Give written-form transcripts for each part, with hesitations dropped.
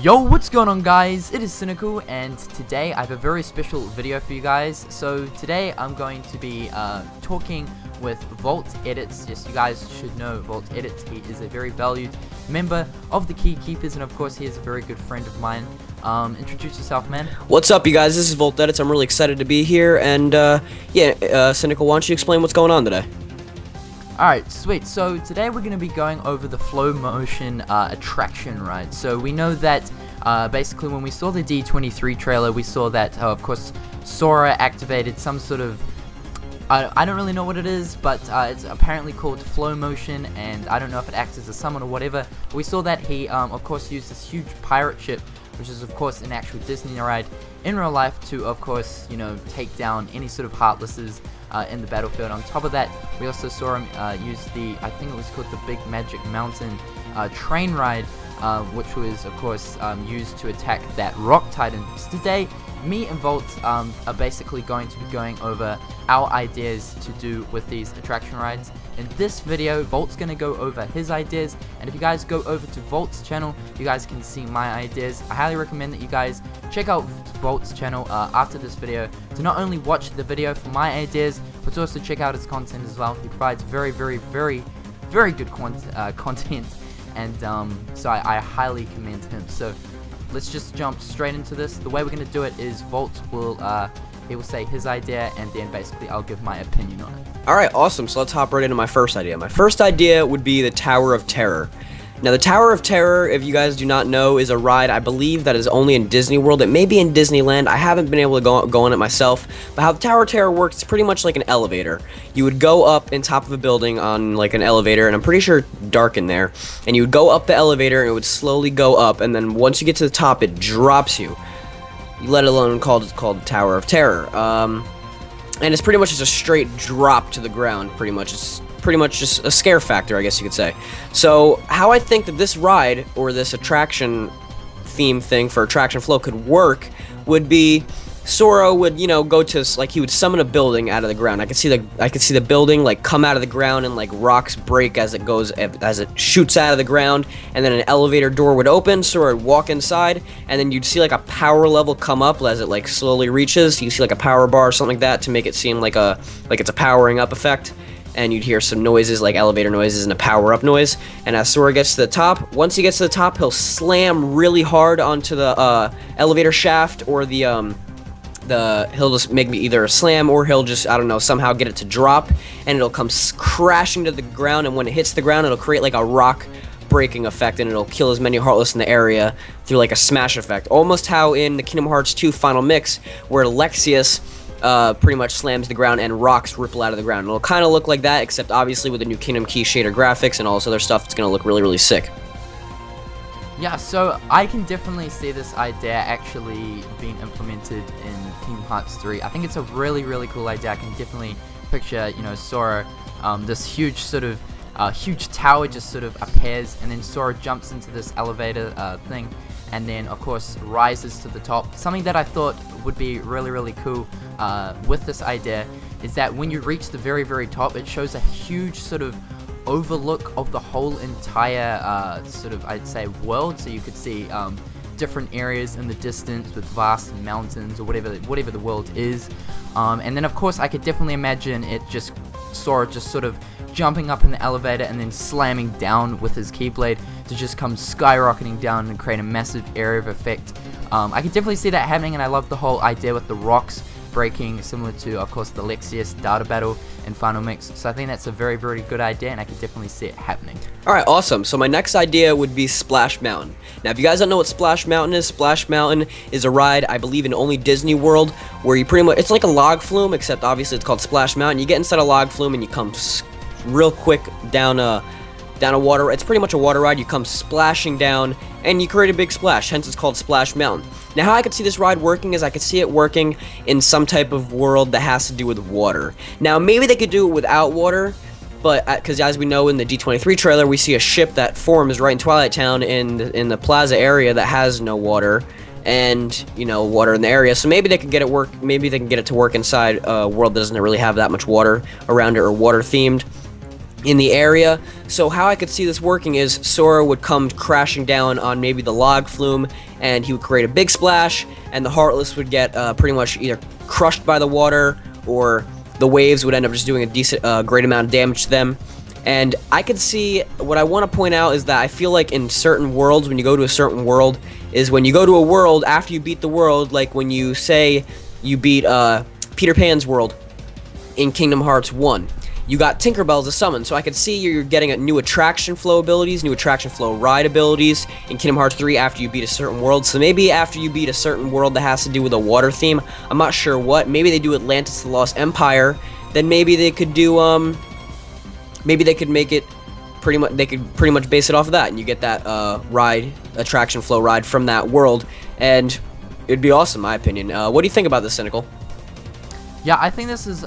Yo, what's going on guys? It is Cynnnical, and today I have a very special video for you guys. So today I'm going to be talking with VoltEditzz. Yes, you guys should know VoltEditzz. He is a very valued member of the Keykeepers, and of course he is a very good friend of mine. Introduce yourself, man. What's up, you guys? This is VoltEditzz. I'm really excited to be here, and Cynnnical, why don't you explain what's going on today? Alright, sweet. So today we're going to be going over the flow motion attraction ride. So we know that basically when we saw the D23 trailer, we saw that of course Sora activated some sort of, I don't really know what it is, but it's apparently called flow motion, and I don't know if it acts as a summon or whatever. But we saw that he of course used this huge pirate ship, which is of course an actual Disney ride in real life, to of course, you know, take down any sort of heartlesses in the battlefield. On top of that, we also saw him use the, I think it was called the Big Magic Mountain train ride, which was of course used to attack that Rock Titan. So today, me and Volt are basically going to be going over our ideas to do with these attraction rides. In this video, Volt's going to go over his ideas, and if you guys go over to Volt's channel, you guys can see my ideas. I highly recommend that you guys check out Volt's channel after this video to not only watch the video for my ideas, but to also check out his content as well. He provides very good content, and so I highly commend him. So let's just jump straight into this. The way we're going to do it is Volt will he will say his idea, and then basically I'll give my opinion on it. Alright, awesome. So let's hop right into my first idea. My first idea would be the Tower of Terror. Now, the Tower of Terror, if you guys do not know, is a ride I believe that is only in Disney World. It may be in Disneyland. I haven't been able to go on it myself. But how the Tower of Terror works, it's pretty much like an elevator. You would go up in top of a building on like an elevator, and I'm pretty sure dark in there. And you would go up the elevator, and it would slowly go up, and then once you get to the top, it drops you. Let alone called the Tower of Terror. And it's pretty much just a straight drop to the ground, pretty much. It's pretty much just a scare factor, I guess you could say. So, how I think that this ride, or this attraction theme thing for attraction flow could work, would be Sora would, you know, go to, like, he would summon a building out of the ground. I could see the building, like, come out of the ground, and, like, rocks break as it shoots out of the ground, and then an elevator door would open. Sora would walk inside, and then you'd see, like, a power level come up as it, like, slowly reaches. You see, like, a power bar or something like that to make it seem like it's a powering up effect. And you'd hear some noises, like elevator noises and a power-up noise. And as Sora gets to the top, once he gets to the top, he'll slam really hard onto the elevator shaft, or he'll just make me either a slam, or he'll just, I don't know, somehow get it to drop, and it'll come crashing to the ground, and when it hits the ground, it'll create like a rock breaking effect, and it'll kill as many Heartless in the area through like a smash effect. Almost how in the Kingdom Hearts 2 Final Mix, where Alexius pretty much slams the ground and rocks ripple out of the ground. It'll kind of look like that, except obviously with the new Kingdom Key shader graphics and all this other stuff, it's going to look really sick. Yeah, so I can definitely see this idea actually being implemented in Kingdom Hearts 3. I think it's a really cool idea. I can definitely picture, you know, Sora, this huge sort of huge tower just sort of appears, and then Sora jumps into this elevator thing, and then of course rises to the top. Something that I thought would be really cool with this idea is that when you reach the very top, it shows a huge sort of overlook of the whole entire sort of, I'd say, world. So you could see different areas in the distance with vast mountains, or whatever the world is. And then of course I could definitely imagine it just Sora just sort of jumping up in the elevator and then slamming down with his Keyblade to just come skyrocketing down and create a massive area of effect. I could definitely see that happening, and I love the whole idea with the rocks breaking, similar to, of course, the Alexius data battle in Final Mix. So I think that's a very good idea, and I could definitely see it happening. Alright, awesome. So my next idea would be Splash Mountain. Now, if you guys don't know what Splash Mountain is a ride, I believe, in only Disney World, where you pretty much, it's like a log flume, except obviously it's called Splash Mountain. You get inside a log flume, and you come real quick down a water. It's pretty much a water ride. You come splashing down, and you create a big splash. Hence, it's called Splash Mountain. Now, how I could see this ride working is I could see it working in some type of world that has to do with water. Now, maybe they could do it without water, but because as we know in the D23 trailer, we see a ship that forms right in Twilight Town in the plaza area that has no water, and, you know, water in the area. So maybe they can get it work. Maybe they can get it to work inside a world that doesn't really have that much water around it, or water themed. in the area. So how I could see this working is Sora would come crashing down on maybe the log flume, and he would create a big splash, and the Heartless would get pretty much either crushed by the water, or the waves would end up just doing a great amount of damage to them. And I could see, what I want to point out is that I feel like in certain worlds, when you go to a certain world, is when you go to a world, after you beat the world, like when you say you beat Peter Pan's world in Kingdom Hearts 1, you got Tinkerbell as a summon, so I could see you're getting a new attraction flow abilities, new attraction flow ride abilities in Kingdom Hearts 3 after you beat a certain world. So maybe after you beat a certain world that has to do with a water theme, I'm not sure what, maybe they do Atlantis the Lost Empire, then maybe they could do, maybe they could make it pretty much base it off of that, and you get that attraction flow ride from that world, and it'd be awesome, in my opinion. What do you think about this, Cynnnical? Yeah, I think this is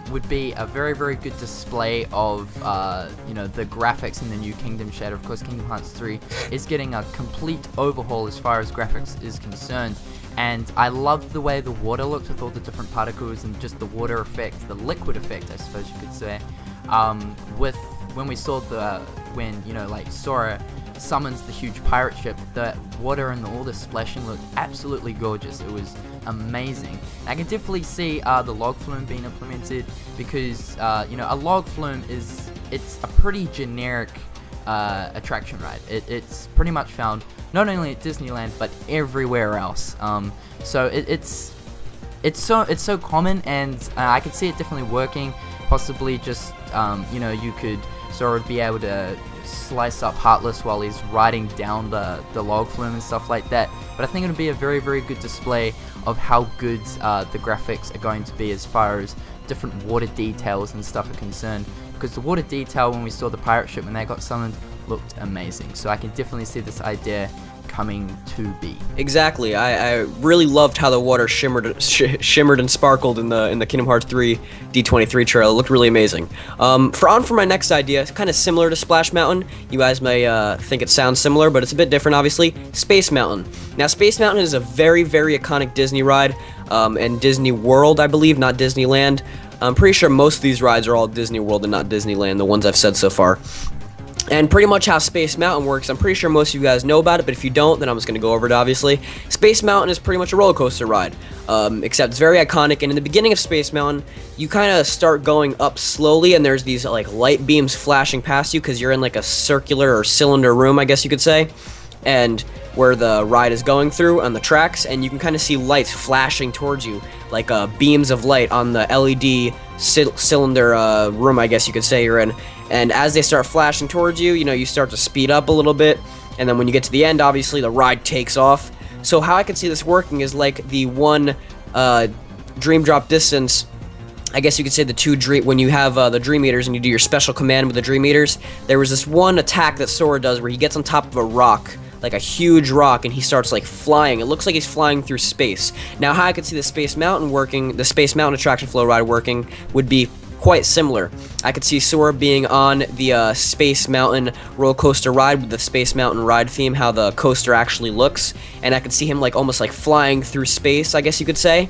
would be a very, very good display of you know, the graphics in the new Kingdom Shader. Of course, Kingdom Hearts 3 is getting a complete overhaul as far as graphics is concerned, and I love the way the water looks with all the different particles and just the water effect, the liquid effect, I suppose you could say. With when we saw when you know, like, Sora summons the huge pirate ship, the water and all the splashing looked absolutely gorgeous. It was amazing. I can definitely see the log flume being implemented, because you know, a log flume it's a pretty generic attraction ride. It's pretty much found not only at Disneyland but everywhere else. So it's so common, and I could see it definitely working. Possibly just you know, you could sort of be able to slice up Heartless while he's riding down the log flume and stuff like that. But I think it'll be a very, very good display of how good the graphics are going to be as far as different water details and stuff are concerned, because the water detail when we saw the pirate ship when they got summoned looked amazing. So I can definitely see this idea coming to be. Exactly. I really loved how the water shimmered and sparkled in the Kingdom Hearts 3 D23 trailer. It looked really amazing. For my next idea, it's kind of similar to Splash Mountain. You guys may think it sounds similar, but it's a bit different, obviously. Space Mountain. Now, Space Mountain is a very, very iconic Disney ride, and Disney World, I believe, not Disneyland. I'm pretty sure most of these rides are all Disney World and not Disneyland, the ones I've said so far. And pretty much how Space Mountain works, I'm pretty sure most of you guys know about it, but if you don't, then I'm just going to go over it, obviously. Space Mountain is pretty much a roller coaster ride, except it's very iconic, and in the beginning of Space Mountain, you kind of start going up slowly, and there's these like light beams flashing past you, because you're in like a circular or cylinder room, I guess you could say, and where the ride is going through on the tracks, and you can kind of see lights flashing towards you, like beams of light on the LED cylinder room, I guess you could say you're in. And as they start flashing towards you, you know, you start to speed up a little bit, and then when you get to the end, obviously the ride takes off. So how I can see this working is like the one dream drop distance, I guess you could say the two dream, when you have the Dream Eaters and you do your special command with the Dream Eaters, there was this one attack that Sora does where he gets on top of a rock, like a huge rock, and he starts like flying. It looks like he's flying through space. Now how I could see the Space Mountain working, the Space Mountain attraction flow ride working, would be quite similar. I could see Sora being on the Space Mountain roller coaster ride with the Space Mountain ride theme, how the coaster actually looks, and I could see him like almost like flying through space, I guess you could say.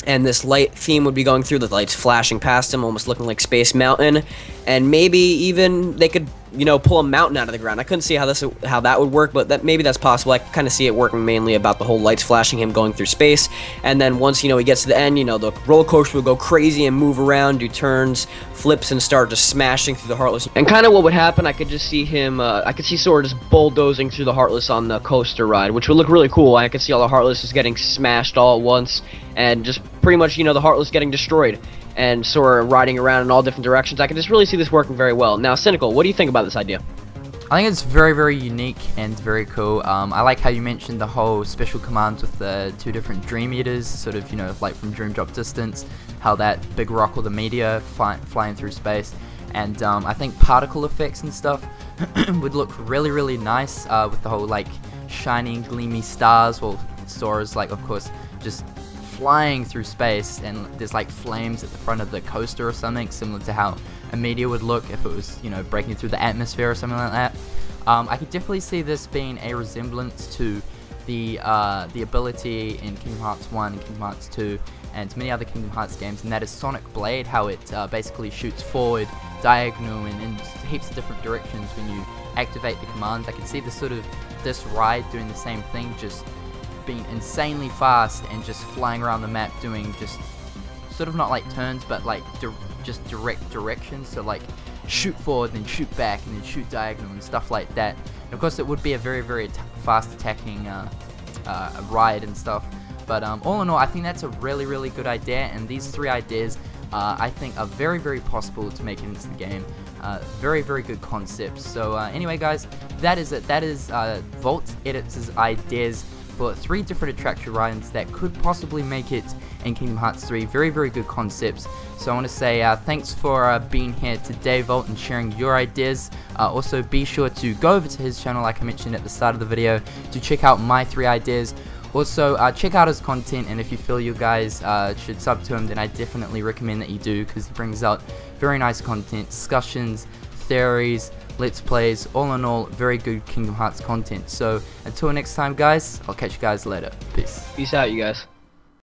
And this light theme would be going through, the lights flashing past him, almost looking like Space Mountain, and maybe even they could, you know, pull a mountain out of the ground. I couldn't see how that would work, but maybe that's possible. I kind of see it working mainly about the whole lights flashing, him going through space, and then once, you know, he gets to the end, you know, the roller coaster would go crazy and move around, do turns, flips, and start just smashing through the Heartless. And kind of what would happen, I could just see him, I could see Sora just bulldozing through the Heartless on the coaster ride, which would look really cool. I could see all the Heartless just getting smashed all at once, and just pretty much, you know, the Heartless getting destroyed, and Sora riding around in all different directions. I can just really see this working very well. Now, Cynnnical, what do you think about this idea? I think it's very, very unique and very cool. I like how you mentioned the whole special commands with the two different Dream Eaters, sort of, you know, like from Dream Drop Distance, how that big rock or the meteor flying through space. And I think particle effects and stuff would look really, really nice with the whole, like, shining, gleamy stars, while Sora's, like, of course, just flying through space, and there's like flames at the front of the coaster or something, similar to how a meteor would look if it was, you know, breaking through the atmosphere or something like that. I could definitely see this being a resemblance to the ability in Kingdom Hearts 1 and Kingdom Hearts 2 and many other Kingdom Hearts games, and that is Sonic Blade, how it basically shoots forward, diagonal and in heaps of different directions when you activate the commands. I can see this ride doing the same thing, just being insanely fast and just flying around the map doing just sort of not like turns, but like just direct directions. So like shoot forward, then shoot back, and then shoot diagonal and stuff like that. And of course, it would be a very fast attacking ride and stuff. But all in all, I think that's a really good idea, and these 3 ideas I think are very possible to make it into the game. Very good concepts. So anyway, guys, that is it. That is VoltEditz's ideas for 3 different attraction rides that could possibly make it in Kingdom Hearts 3. Very good concepts. So I want to say thanks for being here today, Volt, and sharing your ideas. Also, be sure to go over to his channel, like I mentioned at the start of the video, to check out my 3 ideas. Also, check out his content, and if you feel you guys should sub to him, then I definitely recommend that you do, because he brings out very nice content, discussions, theories, let's plays, all in all, very good Kingdom Hearts content. So until next time, guys, I'll catch you guys later. Peace. Peace out, you guys.